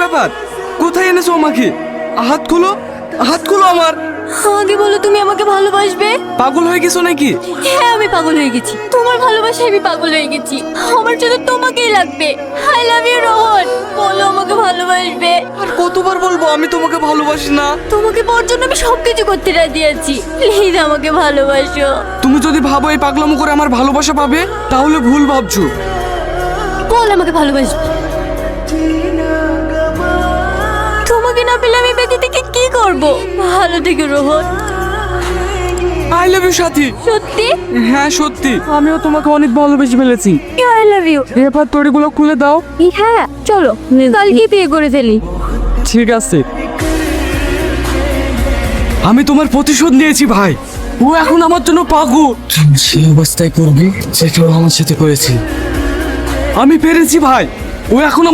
ব্যাপার? কোথায় এনেছো আমাকে? হাত খুলো, হাত খুলো আমার। আগে বলো তুমি আমাকে ভালোবাসবে? পাগল হয়ে গেছো নাকি? হ্যাঁ আমি পাগল হয়ে গেছি, তোমার ভালোবাসায় আমি পাগল হয়ে গেছি। আমার শুধু তোমাকেই লাগবে। আই লাভ ইউ রোহন, বলো আমাকে ভালোবাসবে। আর কতবার বলবো আমি তোমাকে ভালোবাসি না? তোমাকে পাওয়ার জন্য আমি সবকিছু করতে রাজি আছি, প্লিজ আমাকে ভালোবাসো। তুমি যদি ভাবো এই পাগলামো করে আমার ভালোবাসা পাবে, তাহলে ভুল ভাবছো। বল আমাকে ভালোবাসবে। তোমাকে না পেলে আমি বেঁচে থেকে কি করব? ভালো থেকে রোহন। আই লাভ ইউ সাথী। সত্যি? হ্যাঁ সত্যি, আমিও তোমাকে অনেক ভালোবেসে ফেলেছি। I love you. এবার তড়িগুলো খুলে দাও। হ্যাঁ চলো কালকে বিয়ে করে ফেলি। ঠিক আছে, আমি তোমার প্রতিশোধ নিয়েছি ভাই। ও এখন আমার জন্য পাগল। সে অবস্থায় করবি যেটা ও আমার সাথে করেছে। আমি পেরেছি ভাই, ও এখন